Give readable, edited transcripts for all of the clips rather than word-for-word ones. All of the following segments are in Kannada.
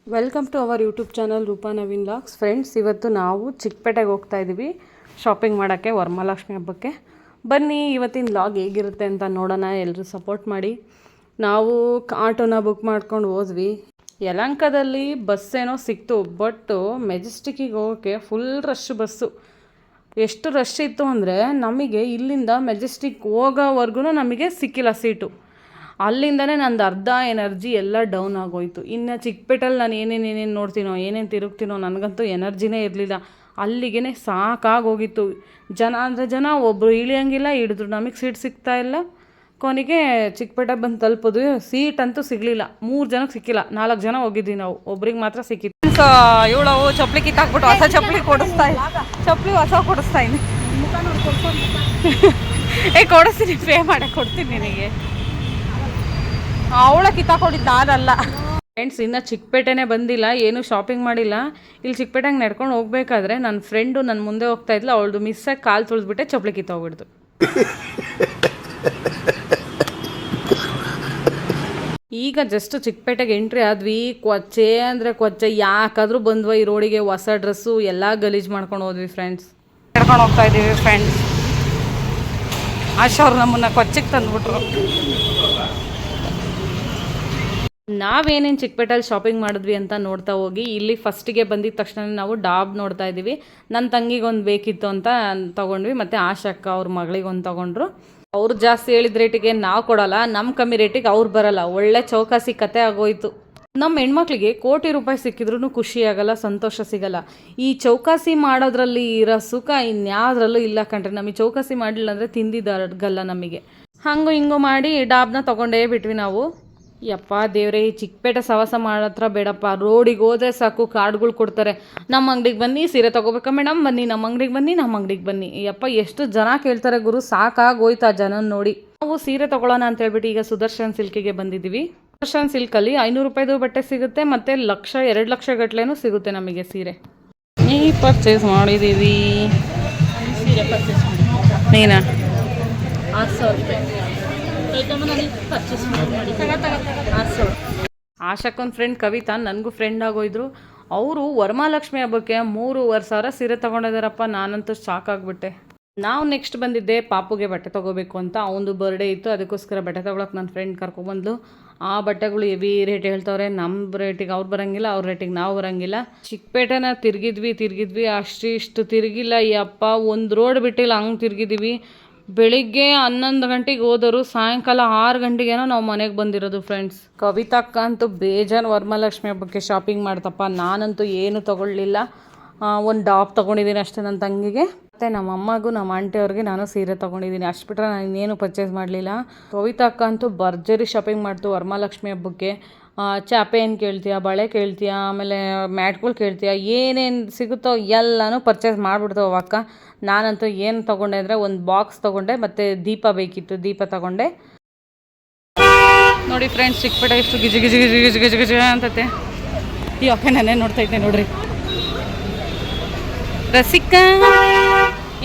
Welcome to our YouTube channel Roopa Naveen logs. Friends, ಇವತ್ತು ನಾವು ಚಿಕ್ಕಪೇಟೆಗೆ ಹೋಗ್ತಾ ಇದ್ದೀವಿ ಶಾಪಿಂಗ್ ಮಾಡೋಕ್ಕೆ ವರಮಹಾಲಕ್ಷ್ಮಿ ಹಬ್ಬಕ್ಕೆ. ಬನ್ನಿ ಇವತ್ತಿನ ಲಾಗ್ ಹೇಗಿರುತ್ತೆ ಅಂತ ನೋಡೋಣ. ಎಲ್ಲರೂ ಸಪೋರ್ಟ್ ಮಾಡಿ. ನಾವು ಆಟೋನ ಬುಕ್ ಮಾಡ್ಕೊಂಡು ಹೋದ್ವಿ. ಯಲಹಂಕದಲ್ಲಿ ಬಸ್ ಏನೋ ಸಿಕ್ತು, ಬಟ್ ಮೆಜೆಸ್ಟಿಕ್ಕಿಗೆ ಹೋಗೋಕ್ಕೆ ಫುಲ್ ರಶ್ ಬಸ್ಸು. ಎಷ್ಟು ರಶ್ ಇತ್ತು ಅಂದರೆ ನಮಗೆ ಇಲ್ಲಿಂದ ಮೆಜೆಸ್ಟಿಕ್ ಹೋಗೋವರೆಗೂ ನಮಗೆ ಸಿಕ್ಕಿಲ್ಲ ಸೀಟು. ಅಲ್ಲಿಂದನೇ ನಂದು ಅರ್ಧ ಎನರ್ಜಿ ಎಲ್ಲ ಡೌನ್ ಆಗೋಯ್ತು. ಇನ್ನು ಚಿಕ್ಕಪೇಟೆಲ್ಲಿ ನಾನು ಏನೇನು ನೋಡ್ತೀನೋ, ಏನೇನು ತಿರುಗ್ತೀನೋ, ನನಗಂತೂ ಎನರ್ಜಿನೇ ಇರಲಿಲ್ಲ. ಅಲ್ಲಿಗೆ ಸಾಕಾಗೋಗಿತ್ತು. ಜನ ಅಂದರೆ ಜನ, ಒಬ್ಬರು ಇಳಿಯೋಂಗಿಲ್ಲ, ಹಿಡಿದ್ರು ನಮಗೆ ಸೀಟ್ ಸಿಗ್ತಾಯಿಲ್ಲ. ಕೊನೆಗೆ ಚಿಕ್ಕಪೇಟೆ ಬಂದು ತಲುಪಿದ್ವಿ. ಸೀಟ್ ಅಂತೂ ಸಿಗಲಿಲ್ಲ. 3 ಜನಕ್ಕೆ ಸಿಕ್ಕಿಲ್ಲ, 4 ಜನ ಹೋಗಿದ್ವಿ ನಾವು. ಒಬ್ರಿಗೆ ಮಾತ್ರ ಸಿಕ್ಕಿತ್ತು. ಇವಳು ಚಪ್ಪಲಿ ಕಿತ್ತಾಕ್ಬಿಟ್ಟು ಹೊಸ ಚಪ್ಪಲಿ ಚಪ್ಪಲಿ ಹೊಸ ಕೊಡಿಸ್ತಾ ಇದ್ದೀನಿ. ಕೊಡಿಸ್ತೀನಿ, ಪೇ ಮಾಡಕ್ಕೆ ಕೊಡ್ತೀನಿ ನಿನಗೆ. ಅವಳ ಕಿತ್ತಾಕೊಂಡಿದ್ದು ನಾನಲ್ಲ. ಫ್ರೆಂಡ್ಸ್, ಇನ್ನು ಚಿಕ್ಕಪೇಟೆನೇ ಬಂದಿಲ್ಲ, ಏನೂ ಶಾಪಿಂಗ್ ಮಾಡಿಲ್ಲ. ಇಲ್ಲಿ ಚಿಕ್ಕಪೇಟೆಗೆ ನಡ್ಕೊಂಡು ಹೋಗ್ಬೇಕಾದ್ರೆ ನನ್ನ ಫ್ರೆಂಡು ನನ್ನ ಮುಂದೆ ಹೋಗ್ತಾ ಇದ್ಲು. ಅವಳದು ಮಿಸ್ಸಾಗಿ ಕಾಲು ತುಳಿದ್ಬಿಟ್ಟೆ, ಚಪ್ಪಲಿ ಕಿತ್ತೋಗ್ಬಿಡ್ತು. ಈಗ ಜಸ್ಟ್ ಚಿಕ್ಕಪೇಟೆಗೆ ಎಂಟ್ರಿ ಆದ್ವಿ. ಕೊಚ್ಚೆ ಅಂದರೆ ಕೊಚ್ಚೆ, ಯಾಕಾದರೂ ಬಂದ್ವ ಈ ರೋಡಿಗೆ. ಹೊಸ ಡ್ರೆಸ್ಸು ಎಲ್ಲ ಗಲೀಜು ಮಾಡ್ಕೊಂಡು ಹೋದ್ವಿ ಫ್ರೆಂಡ್ಸ್. ನಡ್ಕೊಂಡು ಹೋಗ್ತಾ ಇದ್ದೀವಿ ಫ್ರೆಂಡ್ಸ್. ಆಶಾ ಅವ್ರು ನಮ್ಮನ್ನು ಕೊಚ್ಚೆಗೆ ತಂದುಬಿಟ್ರು. ನಾವೇನೇನು ಚಿಕ್ಕಪೇಟೆಯಲ್ಲಿ ಶಾಪಿಂಗ್ ಮಾಡಿದ್ವಿ ಅಂತ ನೋಡ್ತಾ ಹೋಗಿ, ಇಲ್ಲಿ ಫಸ್ಟಿಗೆ ಬಂದಿದ್ದ ತಕ್ಷಣ ನಾವು ಡಾಬ್ ನೋಡ್ತಾ ಇದ್ದೀವಿ. ನನ್ನ ತಂಗಿಗೊಂದು ಬೇಕಿತ್ತು ಅಂತ ತೊಗೊಂಡ್ವಿ, ಮತ್ತು ಆಶಕ್ಕ ಅವ್ರ ಮಗಳಿಗೊಂದು ತೊಗೊಂಡ್ರು. ಅವ್ರು ಜಾಸ್ತಿ ಹೇಳಿದ ರೇಟಿಗೆ ನಾವು ಕೊಡೋಲ್ಲ, ನಮ್ಮ ಕಮ್ಮಿ ರೇಟಿಗೆ ಅವ್ರು ಬರೋಲ್ಲ. ಒಳ್ಳೆ ಚೌಕಾಸಿ ಕತೆ ಆಗೋಯ್ತು. ನಮ್ಮ ಹೆಣ್ಮಕ್ಳಿಗೆ ಕೋಟಿ ರೂಪಾಯಿ ಸಿಕ್ಕಿದ್ರೂ ಖುಷಿ ಆಗಲ್ಲ, ಸಂತೋಷ ಸಿಗಲ್ಲ. ಈ ಚೌಕಾಸಿ ಮಾಡೋದ್ರಲ್ಲಿ ಇರೋ ಸುಖ ಇನ್ಯಾವುದ್ರಲ್ಲೂ ಇಲ್ಲ ಕಣ್ರಿ. ನಮಗೆ ಚೌಕಾಸಿ ಮಾಡಲಿಲ್ಲ ಅಂದರೆ ತಿಂದಿದ್ದಾಗಲ್ಲ ನಮಗೆ. ಹಂಗು ಹಿಂಗು ಮಾಡಿ ಡಾಬ್ನ ತೊಗೊಂಡೇ ಬಿಟ್ವಿ ನಾವು. ಯಪ್ಪ ದೇವ್ರೆ, ಈ ಚಿಕ್ಕಪೇಟೆ ಸವಾಸ ಮಾಡತ್ರ ಬೇಡಪ್ಪ. ರೋಡಿಗೆ ಹೋದ್ರೆ ಸಾಕು, ಕಾರ್ಡ್ಗಳು ಕೊಡ್ತಾರೆ. ನಮ್ಮ ಅಂಗಡಿಗೆ ಬನ್ನಿ, ಸೀರೆ ತೊಗೋಬೇಕಾ ಮೇಡಮ್, ಬನ್ನಿ ನಮ್ಮ ಅಂಗಡಿಗೆ ಬನ್ನಿ, ನಮ್ಮ ಅಂಗಡಿಗೆ ಬನ್ನಿ. ಯಪ್ಪ ಎಷ್ಟು ಜನ ಕೇಳ್ತಾರೆ ಗುರು, ಸಾಕಾಗೋಯ್ತು ಆ ಜನ ನೋಡಿ. ನಾವು ಸೀರೆ ತೊಗೊಳ್ಳೋಣ ಅಂತ ಹೇಳ್ಬಿಟ್ಟು ಈಗ ಸುದರ್ಶನ್ ಸಿಲ್ಕಿಗೆ ಬಂದಿದ್ದೀವಿ. ಸುದರ್ಶನ್ ಸಿಲ್ಕಲ್ಲಿ 500 ರೂಪಾಯಿದು ಬಟ್ಟೆ ಸಿಗುತ್ತೆ, ಮತ್ತು 1-2 ಲಕ್ಷ ಗಟ್ಟಲೆನೂ ಸಿಗುತ್ತೆ ನಮಗೆ ಸೀರೆ. ಈ ಪರ್ಚೇಸ್ ಮಾಡಿದ್ದೀವಿ. ಸೀರೆ ಪರ್ಚೇಸ್ ಮಾಡಿ ನೀನಾ 600 ರೂಪಾಯಿ ಪರ್ಚೇಸ್ ಮಾಡಿ. ಆಶಕ್ಕೊಂದು ಫ್ರೆಂಡ್ ಕವಿತಾ ನನಗೂ ಫ್ರೆಂಡ್ ಆಗೋಯ್ದ್ರು. ಅವರು ವರಮಹಾಲಕ್ಷ್ಮಿ ಹಬ್ಬಕ್ಕೆ 3,500 ಸೀರೆ ತೊಗೊಂಡಿದ್ದಾರಪ್ಪ. ನಾನಂತೂ ಶಾಕ್ ಆಗಿಬಿಟ್ಟೆ. ನಾವು ನೆಕ್ಸ್ಟ್ ಬಂದಿದ್ದೆ ಪಾಪುಗೆ ಬಟ್ಟೆ ತೊಗೋಬೇಕು ಅಂತ. ಅವನದು ಬರ್ಡೇ ಇತ್ತು, ಅದಕ್ಕೋಸ್ಕರ ಬಟ್ಟೆ ತೊಗೊಳಕ್ಕೆ ನನ್ನ ಫ್ರೆಂಡ್ ಕರ್ಕೊಬಂದ್ಲು. ಆ ಬಟ್ಟೆಗಳು ಹೆವಿ ರೇಟ್ ಹೇಳ್ತವ್ರೆ. ನಮ್ಮ ರೇಟಿಗೆ ಅವ್ರು ಬರೋಂಗಿಲ್ಲ, ಅವ್ರ ರೇಟಿಗೆ ನಾವು ಬರೋಂಗಿಲ್ಲ. ಚಿಕ್ಕಪೇಟೆನ ತಿರುಗಿದ್ವಿ, ಇಷ್ಟು ತಿರುಗಿಲ್ಲ. ಯಪ್ಪ, ಒಂದು ರೋಡ್ ಬಿಟ್ಟಿಲ್ಲ, ಹಂಗೆ ತಿರುಗಿದ್ದೀವಿ. ಬೆಳಿಗ್ಗೆ 11 ಗಂಟೆಗೆ ಹೋದರು, ಸಾಯಂಕಾಲ 6 ಗಂಟೆಗೇನೋ ನಾವು ಮನೆಗೆ ಬಂದಿರೋದು ಫ್ರೆಂಡ್ಸ್. ಕವಿತಾಕ್ಕ ಅಂತೂ ಬೇಜಾನ್ ವರಮಹಾಲಕ್ಷ್ಮಿ ಹಬ್ಬಕ್ಕೆ ಶಾಪಿಂಗ್ ಮಾಡ್ತಪ್ಪ. ನಾನಂತೂ ಏನು ತೊಗೊಳ್ಳಿಲ್ಲ. ಒಂದು ಟಾಪ್ ತೊಗೊಂಡಿದ್ದೀನಿ ಅಷ್ಟೇ ನನ್ನ ತಂಗಿಗೆ, ಮತ್ತು ನಮ್ಮ ಅಮ್ಮಗೂ ನಮ್ಮ ಆಂಟಿಯವ್ರಿಗೆ ನಾನು ಸೀರೆ ತೊಗೊಂಡಿದ್ದೀನಿ. ಅಷ್ಟು ಬಿಟ್ಟರೆ ನಾನು ಇನ್ನೇನು ಪರ್ಚೇಸ್ ಮಾಡಲಿಲ್ಲ. ಕವಿತಾಕ್ಕ ಅಂತೂ ಭರ್ಜರಿ ಶಾಪಿಂಗ್ ಮಾಡ್ತು ವರಮಹಾಲಕ್ಷ್ಮಿ ಹಬ್ಬಕ್ಕೆ. ಚಾಪೆ ಏನು ಕೇಳ್ತೀಯಾ, ಬಳೆ ಕೇಳ್ತೀಯಾ, ಆಮೇಲೆ ಮ್ಯಾಟ್ಗಳು ಕೇಳ್ತೀಯಾ, ಏನೇನು ಸಿಗುತ್ತೋ ಎಲ್ಲನೂ ಪರ್ಚೇಸ್ ಮಾಡಿಬಿಡ್ತಾವೆ ಅಕ್ಕ. ನಾನಂತೂ ಏನು ತೊಗೊಂಡೆ ಅಂದರೆ ಒಂದು ಬಾಕ್ಸ್ ತೊಗೊಂಡೆ, ಮತ್ತು ದೀಪ ಬೇಕಿತ್ತು, ದೀಪ ತೊಗೊಂಡೆ. ನೋಡಿ ಫ್ರೆಂಡ್ಸ್, ಚಿಕ್ಕಪೇಟೆ ಎಷ್ಟು ಗಿಜಿ ಗಿಜಿ ಗಿಜಿ ಗಿಜಿ ಗಿಜಿ ಗಿಜಿ ಅಂತತೆ. ಈ ಅಕ್ಕ ನಾನೇ ನೋಡ್ತಾ ಇದ್ದೆ ನೋಡ್ರಿ. ರಸಿಕಾ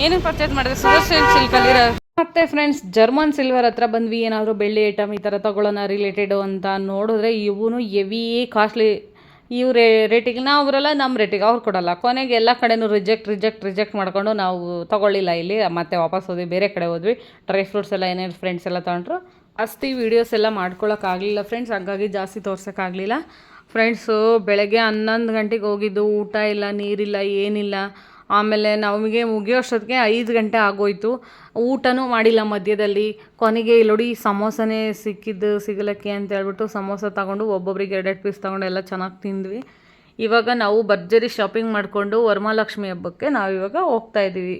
ಏನೇನು ಪರ್ಚೇಸ್ ಮಾಡಿದೆ ಸುದರ್ಶನ್ ಸಿಲ್ಕಲ್ಲಿರೋ. ಮತ್ತು ಫ್ರೆಂಡ್ಸ್, ಜರ್ಮನ್ ಸಿಲ್ವರ್ ಹತ್ರ ಬಂದ್ವಿ. ಏನಾದರೂ ಬೆಳ್ಳಿ ಐಟಮ್ ಈ ಥರ ತೊಗೊಳ್ಳೋಣ ರಿಲೇಟೆಡು ಅಂತ ನೋಡಿದ್ರೆ ಇವನು ಹೆವಿ ಕಾಸ್ಟ್ಲಿ. ಇವ್ರ ರೇಟಿಗೆ ನಾವು ಬರೋಲ್ಲ, ನಮ್ಮ ರೇಟಿಗೆ ಅವ್ರು ಕೊಡೋಲ್ಲ. ಕೊನೆಗೆ ಎಲ್ಲ ಕಡೆನೂ ರಿಜೆಕ್ಟ್ ಮಾಡ್ಕೊಂಡು ನಾವು ತೊಗೊಳ್ಳಿಲ್ಲ ಇಲ್ಲಿ. ಮತ್ತೆ ವಾಪಸ್ ಹೋದ್ವಿ, ಬೇರೆ ಕಡೆ ಹೋದ್ವಿ. ಡ್ರೈ ಫ್ರೂಟ್ಸ್ ಎಲ್ಲ ಏನೇನು ಫ್ರೆಂಡ್ಸ್ ಎಲ್ಲ ತೊಗೊಂಡ್ರು. ಜಾಸ್ತಿ ವೀಡಿಯೋಸ್ ಎಲ್ಲ ಮಾಡ್ಕೊಳಕ್ಕಾಗಲಿಲ್ಲ ಫ್ರೆಂಡ್ಸ್, ಹಾಗಾಗಿ ಜಾಸ್ತಿ ತೋರ್ಸೋಕ್ಕಾಗಲಿಲ್ಲ. ಫ್ರೆಂಡ್ಸು ಬೆಳಗ್ಗೆ 11 ಗಂಟೆಗೆ ಹೋಗಿದ್ದು, ಊಟ ಇಲ್ಲ, ನೀರಿಲ್ಲ, ಏನಿಲ್ಲ. ಆಮೇಲೆ ನಮಗೆ ಮುಗಿಯೋಷ್ಟೊತ್ತಿಗೆ 5 ಗಂಟೆ ಆಗೋಯ್ತು. ಊಟನೂ ಮಾಡಿಲ್ಲ ಮಧ್ಯದಲ್ಲಿ. ಕೊನೆಗೆ ಇಲ್ಲೋಡಿ ಸಮೋಸನೇ ಸಿಗಲಕ್ಕೆ ಅಂತ ಹೇಳ್ಬಿಟ್ಟು ಸಮೋಸ ತೊಗೊಂಡು ಒಬ್ಬೊಬ್ರಿಗೆ 2 ಪೀಸ್ ತೊಗೊಂಡು ಎಲ್ಲ ಚೆನ್ನಾಗಿ ತಿಂದ್ವಿ. ಇವಾಗ ನಾವು ಭರ್ಜರಿ ಶಾಪಿಂಗ್ ಮಾಡಿಕೊಂಡು ವರಮಹಾಲಕ್ಷ್ಮಿ ಹಬ್ಬಕ್ಕೆ ನಾವಿವಾಗ ಹೋಗ್ತಾ ಇದ್ದೀವಿ.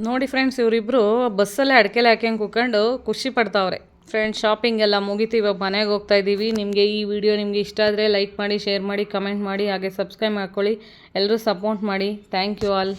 ನೋಡಿ ಫ್ರೆಂಡ್ಸ್, ಇವರಿಬ್ಬರು ಬಸ್ಸಲ್ಲೇ ಅಡ್ಕೆಲೆ ಹಾಕ್ಯಂಗೆ ಕೂತ್ಕೊಂಡು ಖುಷಿ ಪಡ್ತಾವ್ರೆ. ಫ್ರೆಂಡ್ಸ್, ಶಾಪಿಂಗ್ ಎಲ್ಲ ಮುಗೀತು, ಇವಾಗ ಮನೆಗೆ ಹೋಗ್ತಾ ಇದ್ದೀವಿ. ನಿಮಗೆ ಈ ವಿಡಿಯೋ ನಿಮಗೆ ಇಷ್ಟ ಆದರೆ ಲೈಕ್ ಮಾಡಿ, ಶೇರ್ ಮಾಡಿ, ಕಮೆಂಟ್ ಮಾಡಿ, ಹಾಗೆ ಸಬ್ಸ್ಕ್ರೈಬ್ ಮಾಡ್ಕೊಳ್ಳಿ. ಎಲ್ಲರೂ ಸಪೋರ್ಟ್ ಮಾಡಿ. Thank you all.